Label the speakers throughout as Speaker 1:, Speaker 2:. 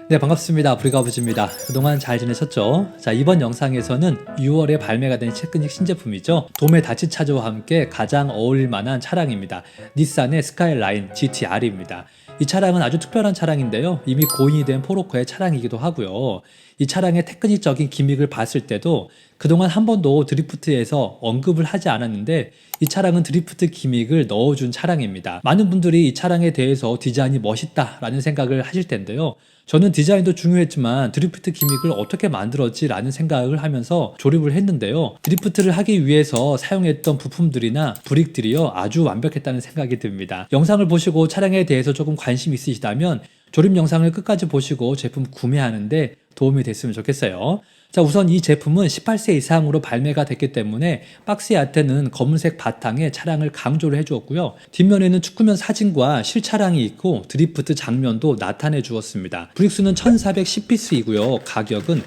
Speaker 1: 네, 반갑습니다. 브리가부즈입니다. 그동안 잘 지내셨죠? 자, 이번 영상에서는 6월에 발매가 된 테크닉 신제품이죠. 도메 다치차저와 함께 가장 어울릴 만한 차량입니다. 닛산의 스카이라인 GT-R입니다. 이 차량은 아주 특별한 차량인데요. 이미 고인이 된 포로코의 차량이기도 하고요. 이 차량의 테크닉적인 기믹을 봤을 때도 그동안 한 번도 드리프트에서 언급을 하지 않았는데 이 차량은 드리프트 기믹을 넣어준 차량입니다. 많은 분들이 이 차량에 대해서 디자인이 멋있다라는 생각을 하실 텐데요. 저는 디자인도 중요했지만 드리프트 기믹을 어떻게 만들었지 라는 생각을 하면서 조립을 했는데요. 드리프트를 하기 위해서 사용했던 부품들이나 브릭들이요 아주 완벽했다는 생각이 듭니다. 영상을 보시고 차량에 대해서 조금 관심 있으시다면 조립 영상을 끝까지 보시고 제품 구매하는데 도움이 됐으면 좋겠어요. 자, 우선 이 제품은 18세 이상으로 발매가 됐기 때문에 박스 아트는 검은색 바탕에 차량을 강조를 해주었고요. 뒷면에는 축구면 사진과 실차량이 있고 드리프트 장면도 나타내 주었습니다. 브릭수는 1410피스이고요. 가격은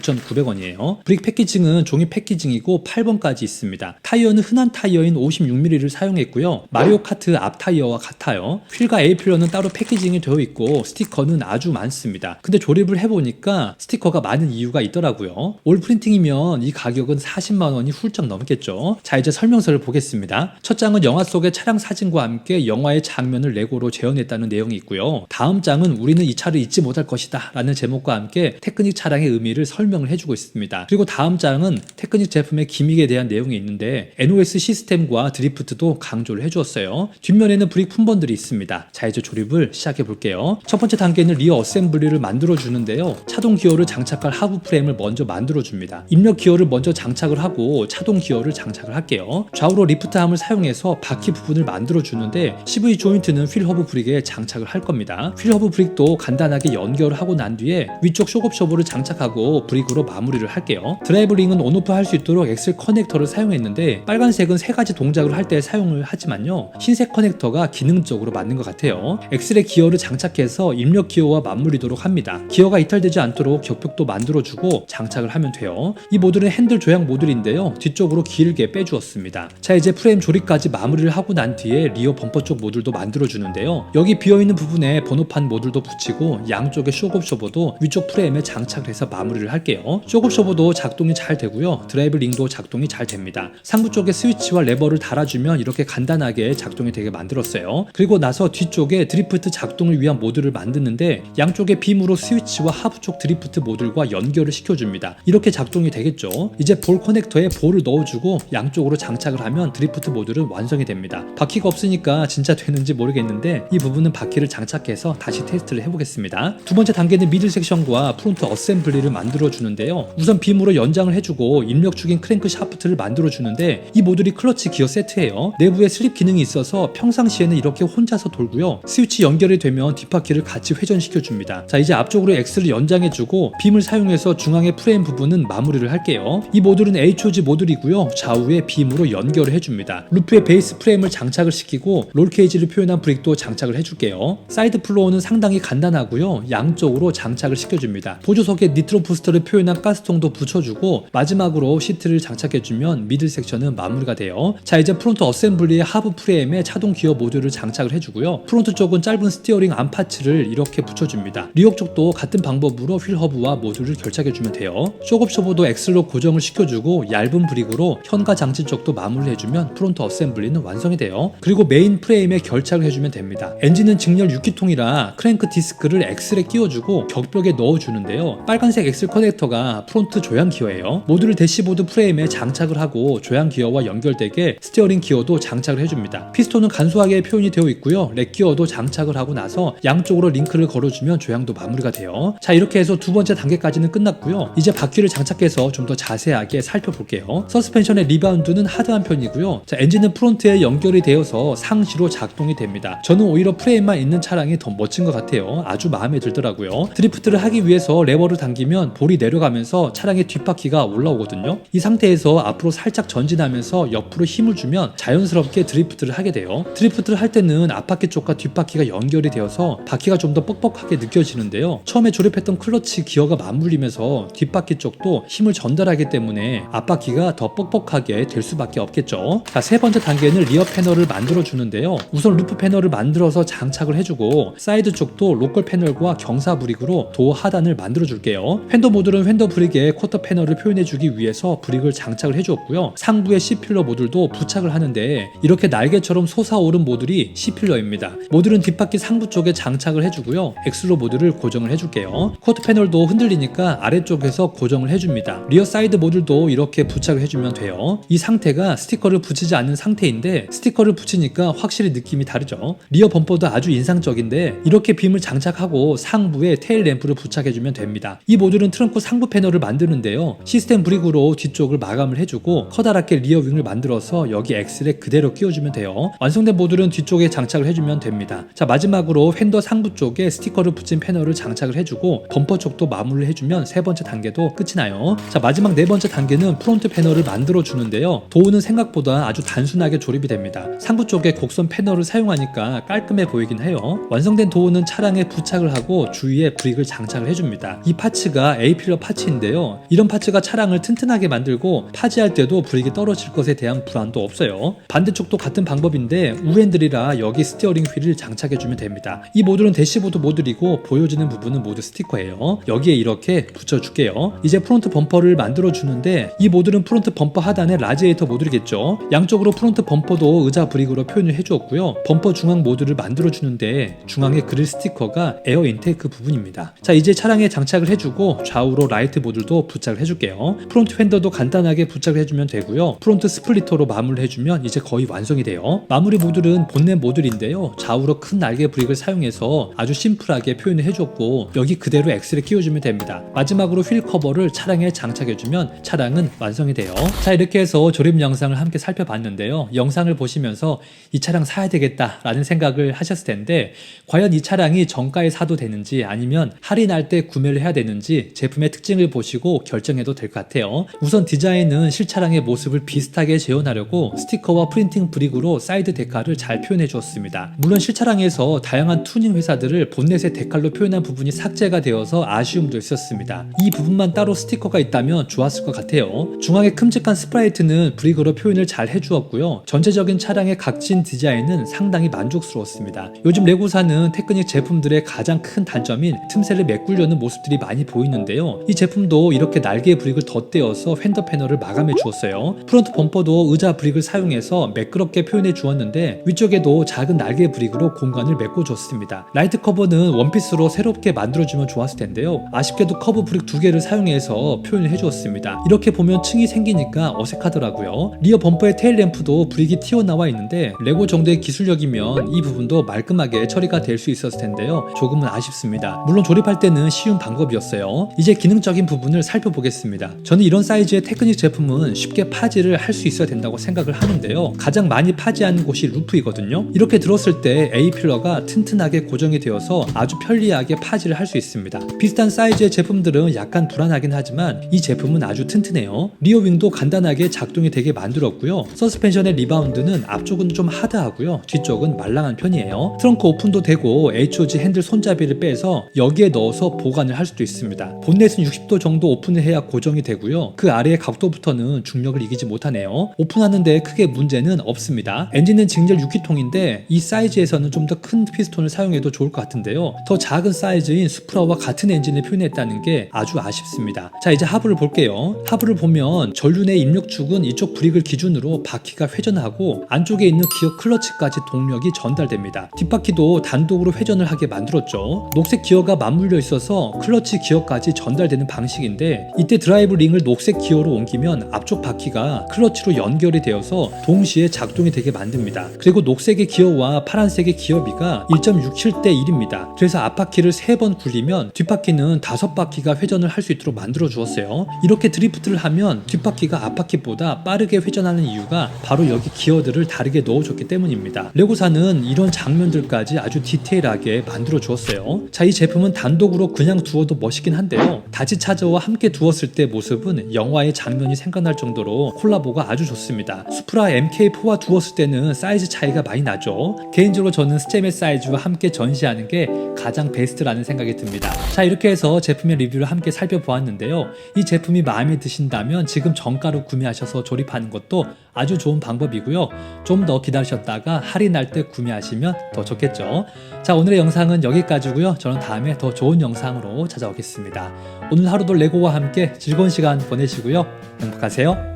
Speaker 1: 199,900원이에요. 브릭 패키징은 종이 패키징이고 8번까지 있습니다. 타이어는 흔한 타이어인 56mm를 사용했고요. 마리오 카트 앞 타이어와 같아요. 휠과 A필러는 따로 패키징이 되어 있고 스티커는 아주 많습니다. 근데 조립을 해보니까 스티커가 많은 이유가 있더라고요. 올 프린팅이면 이 가격은 40만원이 훌쩍 넘겠죠. 자, 이제 설명서를 보겠습니다. 첫 장은 영화 속의 차량 사진과 함께 영화의 장면을 레고로 재현했다는 내용이 있고요. 다음 장은 우리는 이 차를 잊지 못할 것이다 라는 제목과 함께 테크닉 차량의 의미를 설명을 해주고 있습니다. 그리고 다음 장은 테크닉 제품의 기믹에 대한 내용이 있는데 NOS 시스템과 드리프트도 강조를 해주었어요. 뒷면에는 브릭 품번들이 있습니다. 자, 이제 조립을 시작해 볼게요. 첫 번째 단계는 리어 어셈블리를 만들어 주는데요. 차동 기어를 장착할 하부 프레임을 먼저 만들어 줍니다. 입력 기어를 먼저 장착을 하고 차동 기어를 장착을 할게요. 좌우로 리프트함을 사용해서 바퀴 부분을 만들어 주는데 CV 조인트는 휠 허브 브릭에 장착을 할 겁니다. 휠 허브 브릭도 간단하게 연결을 하고 난 뒤에 위쪽 쇼급쇼버를 장착하고 브릭으로 마무리를 할게요. 드라이브 링은 온오프 할 수 있도록 엑셀 커넥터를 사용했는데 빨간색은 세 가지 동작을 할 때 사용을 하지만요. 흰색 커넥터가 기능적으로 맞는 것 같아요. 엑셀에 기어를 장착해서 입력 기어와 맞물리도록 합니다. 기어가 이탈되지 않도록 격벽도 만들어주고 장착을 하면 돼요. 이 모듈은 핸들 조향 모듈인데요. 뒤쪽으로 길게 빼주었습니다. 자, 이제 프레임 조립까지 마무리를 하고 난 뒤에 리어 범퍼 쪽 모듈도 만들어주는데요. 여기 비어있는 부분에 번호판 모듈도 붙이고 양쪽에 쇼급쇼버도 위쪽 프레임에 장착을 해서 마무리를 할게요. 쇼급쇼버도 작동이 잘 되고요. 드라이브 링도 작동이 잘 됩니다. 상부 쪽에 스위치와 레버를 달아주면 이렇게 간단하게 작동이 되게 만들었어요. 그리고 나서 뒤쪽에 드리프트 작동을 위한 모듈을 만드는데 양쪽에 빔으로 스위치와 하부 쪽 드리프트 모듈과 연결을 시켜줍니다. 이렇게 작동이 되겠죠. 이제 볼 커넥터에 볼을 넣어주고 양쪽으로 장착을 하면 드리프트 모듈은 완성이 됩니다. 바퀴가 없으니까 진짜 되는지 모르겠는데 이 부분은 바퀴를 장착해서 다시 테스트를 해보겠습니다. 두 번째 단계는 미들 섹션과 프론트 어셈블리를 만들어주는데요. 우선 빔으로 연장을 해주고 입력축인 크랭크 샤프트를 만들어주는데 이 모듈이 클러치 기어 세트예요. 내부에 슬립 기능이 있어서 평상시에는 이렇게 혼자서 돌고요. 스위치 연결이 되면 뒷바퀴를 같이 회전시켜줍니다. 자, 이제 앞쪽으로 엑스를 연장해주고 빔을 사용해서 중앙의 프레임 부분은 마무리를 할게요. 이 모듈은 HOG 모듈이고요. 좌우에 빔으로 연결을 해줍니다. 루프에 베이스 프레임을 장착을 시키고 롤 케이지를 표현한 브릭도 장착을 해줄게요. 사이드 플로어는 상당히 간단하고요. 양쪽으로 장착을 시켜줍니다. 보조석에 니트로 부스터를 표현한 가스통도 붙여주고 마지막으로 시트를 장착해주면 미들 섹션은 마무리가 돼요. 자, 이제 프론트 어셈블리의 하부 프레임에 차동 기어 모듈을 장착을 해주고요. 프론트 쪽은 짧은 스티어링 암 파츠를 이렇게 붙여줍니다. 리어 쪽도 같은 방법으로 휠 허브와 모듈을 결착해주면 돼요. 쇼급쇼버도 엑슬로 고정을 시켜주고 얇은 브릭으로 현가 장치 쪽도 마무리해주면 프론트 어셈블리는 완성이 돼요. 그리고 메인 프레임에 결착을 해주면 됩니다. 엔진은 직렬 6기통이라 크랭크 디스크를 엑슬에 끼워주고 격벽에 넣어주는데요. 빨간색 엑슬 커넥터가 프론트 조향 기어예요. 모듈을 대시보드 프레임에 장착을 하고 조향 기어와 연결되게 스티어링 기어도 장착을 해줍니다. 피스톤은 간소하게 표현이 되어 있고요. 렉 기어도 장착을 하고 나서 양쪽으로 링크를 걸어주면 조향도 마무리가 돼요. 자, 이렇게 해서 두 번째 단계까지는 끝났고요. 이제 바퀴를 장착해서 좀 더 자세하게 살펴볼게요. 서스펜션의 리바운드는 하드한 편이고요. 자, 엔진은 프론트에 연결이 되어서 상시로 작동이 됩니다. 저는 오히려 프레임만 있는 차량이 더 멋진 것 같아요. 아주 마음에 들더라고요. 드리프트를 하기 위해서 레버를 당기면 볼이 내려가면서 차량의 뒷바퀴가 올라오거든요. 이 상태에서 앞으로 살짝 전진하면서 옆으로 힘을 주면 자연스럽게 드리프트를 하게 돼요. 드리프트를 할 때는 앞바퀴 쪽과 뒷바퀴가 연결이 되어서 바퀴가 좀 더 뻑뻑하게 느껴지는데요. 처음에 조립했던 클러치 기어가 맞물리면서 뒷바퀴 쪽도 힘을 전달하기 때문에 앞바퀴가 더 뻑뻑하게 될 수밖에 없겠죠. 자, 세 번째 단계는 리어 패널을 만들어 주는데요. 우선 루프 패널을 만들어서 장착을 해주고 사이드 쪽도 로컬 패널과 경사 브릭으로 도어 하단을 만들어 줄게요. 휀더 모듈은 휀더 브릭에 쿼터 패널을 표현해 주기 위해서 브릭을 장착을 해주었고요. 상부의 C필러 모듈도 부착을 하는데 이렇게 날개처럼 솟아오른 모듈이 C필러입니다. 모듈은 뒷바퀴 상부 쪽에 장착을 해주고요. 엑슬로 모듈을 고정을 해줄게요. 쿼터 패널도 흔들리니까 아래쪽에서 고정을 해줍니다. 리어 사이드 모듈도 이렇게 부착을 해주면 돼요. 이 상태가 스티커를 붙이지 않는 상태인데 스티커를 붙이니까 확실히 느낌이 다르죠. 리어 범퍼도 아주 인상적인데 이렇게 빔을 장착하고 상부에 테일 램프를 부착해주면 됩니다. 이 모듈은 트렁크 상부 패널을 만드는데요. 시스템 브릭으로 뒤쪽을 마감을 해주고 커다랗게 리어 윙을 만들어서 여기 엑셀에 그대로 끼워주면 돼요. 완성된 모듈은 뒤쪽에 장착을 해주면 됩니다. 자, 마지막으로 휀더 상부 쪽에 스티커를 붙인 패널을 장착을 해주고 범퍼 쪽도 마무리를 해주면 세 번째 단계도 끝이 나요. 자, 마지막 네 번째 단계는 프론트 패널을 만들어 주는데요. 도어는 생각보다 아주 단순하게 조립이 됩니다. 상부 쪽에 곡선 패널을 사용하니까 깔끔해 보이긴 해요. 완성된 도어는 차량에 부착을 하고 주위에 브릭을 장착을 해줍니다. 이 파츠가 A필러 파츠인데요. 이런 파츠가 차량을 튼튼하게 만들고 파지할 때도 브릭이 떨어질 것에 대한 불안도 없어요. 반대쪽도 같은 방법인데 우핸들이라 여기 스티어링 휠을 장착해주면 됩니다. 이 모듈은 대시보드 모듈이고 보여지는 부분은 모두 스티커예요. 여기에 이렇게 붙여줄게요. 이제 프론트 범퍼를 만들어주는데 이 모듈은 프론트 범퍼 하단에 라지에이터 모듈이겠죠. 양쪽으로 프론트 범퍼도 의자 브릭으로 표현을 해주었고요. 범퍼 중앙 모듈을 만들어주는데 중앙에 그릴 스티커가 에어 인테이크 부분입니다. 자, 이제 차량에 장착을 해주고 좌우로 라이트 모듈도 부착을 해줄게요. 프론트 휀더도 간단하게 부착을 해주면 되고요. 프론트 스플리터로 마무리를 해주면 이제 거의 완성이 돼요. 마무리 모듈은 본넷 모듈인데요. 좌우로 큰 날개 브릭을 사용해서 아주 심플하게 표현을 해줬고 여기 그대로 엑셀에 끼워주면 됩니다. 마지막으로 휠 커버를 차량에 장착해주면 차량은 완성이 돼요. 자, 이렇게 해서 조립 영상을 함께 살펴봤는데요. 영상을 보시면서 이 차량 사야 되겠다 라는 생각을 하셨을 텐데 과연 이 차량이 정가에 사도 되는지 아니면 할인할 때 구매를 해야 되는지 제품의 특징을 보시고 결정해도 될 것 같아요. 우선 디자인은 실차량의 모습을 비슷하게 재현하려고 스티커와 프린팅 브릭으로 사이드 데칼을 잘 표현해 주었습니다. 물론 실차량에서 다양한 튜닝 회사들을 본넷의 데칼로 표현한 부분이 삭제가 되어서 아쉬움도 있었습니다. 이 부분만 따로 스티커가 있다면 좋았을 것 같아요. 중앙에 큼직한 스프라이트는 브릭으로 표현을 잘 해주었고요. 전체적인 차량의 각진 디자인은 상당히 만족스러웠습니다. 요즘 레고사는 테크닉 제품들의 가장 큰 단점인 틈새를 메꾸려는 모습들이 많이 보이는데요. 이 제품도 이렇게 날개 브릭을 덧대어서 휀더 패널을 마감해 주었어요. 프론트 범퍼도 의자 브릭을 사용해서 매끄럽게 표현해 주었는데 위쪽에도 작은 날개 브릭으로 공간을 메꿔 줬습니다. 라이트 커버는 원피스로 새롭게 만들어주면 좋았을 텐데요. 아쉽게도 커브 브릭 2개를 사용해서 표현을 해주었습니다. 이렇게 보면 층이 생기니까 어색하더라고요. 리어 범퍼의 테일 램프도 브릭이 튀어나와 있는데 레고 정도의 기술력이면 이 부분도 말끔하게 처리가 될 수 있었을 텐데요. 조금은 아쉽습니다. 물론 조립할 때는 쉬운 방법이었어요. 이제 기능적인 부분을 살펴보겠습니다. 저는 이런 사이즈의 테크닉 제품은 쉽게 파지를 할 수 있어야 된다고 생각을 하는데요. 가장 많이 파지하는 곳이 루프이거든요. 이렇게 들었을 때 A필러가 튼튼하게 고정이 되어서 아주 편리하게 파지를 할 수 있습니다. 비슷한 사이즈의 제품들은 약간 불안하긴 하지만 이 제품은 아주 튼튼해요. 리어 윙도 간단하게 작동이 되게 만들었고요. 서스펜션의 리바운드는 앞쪽은 좀 하드하고요. 뒤쪽은 말랑한 편이에요. 트렁크 오픈도 되고 HOG 핸들 손잡이를 빼서 여기에 넣어서 보관을 할 수도 있습니다. 본넷은 60도 정도 오픈을 해야 고정이 되고요. 그 아래의 각도부터는 중력을 이기지 못하네요. 오픈하는데 크게 문제는 없습니다. 엔진은 직렬 6기통인데 이 사이즈에서는 좀 더 큰 피스톤을 사용해도 좋을 것 같은데요. 더 작은 사이즈인 수프라와 같은 엔진을 표현했다는 게 아주 아쉽습니다. 자, 이제 하부를 볼게요. 하부를 보면 전륜의 입력축은 이쪽 브릭을 기준으로 바퀴가 회전하고 안쪽에 있는 기어 클러치까지 동력이 전달됩니다. 뒷바퀴도 단독으로 회전을 하게 만들었죠. 녹색 기어가 맞물려 있어서 클러치 기어까지 전달되는 방식인데 이때 드라이브 링을 녹색 기어로 옮기면 앞쪽 바퀴가 클러치로 연결이 되어서 동시에 작동이 되게 만듭니다. 그리고 녹색의 기어와 파란색의 기어비가 1.67대 1입니다. 그래서 앞바퀴를 3번 굴리면 뒷바퀴는 5바퀴가 회전을 할 수 있도록 만들어 주었어요. 이렇게 드리프트를 하면 뒷바퀴가 앞바퀴보다 빠르게 회전하는 이유가 바로 여기 기어들을 다르게 넣어줬기 때문입니다. 레고사는 이런 장면들까지 아주 디테일하게 만들어 주었어요. 자, 이 제품은 단독으로 그냥 두어도 멋있긴 한데요. 다치 차저와 함께 두었을 때 모습은 영화의 장면이 생각날 정도로 콜라보가 아주 좋습니다. 수프라 MK4와 두었을 때는 사이즈 차이가 많이 나죠. 개인적으로 저는 스체멧 사이즈와 함께 전시하는 게 가장 베스트라는 생각이 듭니다. 자, 이렇게 해서 제품의 리뷰를 함께 살펴보았는데요. 이 제품이 마음에 드신다면 지금 정가로 구매하셔서 조립하는 것도 아주 좋은 방법이고요. 좀 더 기다리셨다가 할인할 때 구매하시면 더 좋겠죠. 자, 오늘의 영상은 여기까지고요. 저는 다음에 더 좋은 영상으로 찾아오겠습니다. 오늘 하루도 레고와 함께 즐거운 시간 보내시고요. 행복하세요.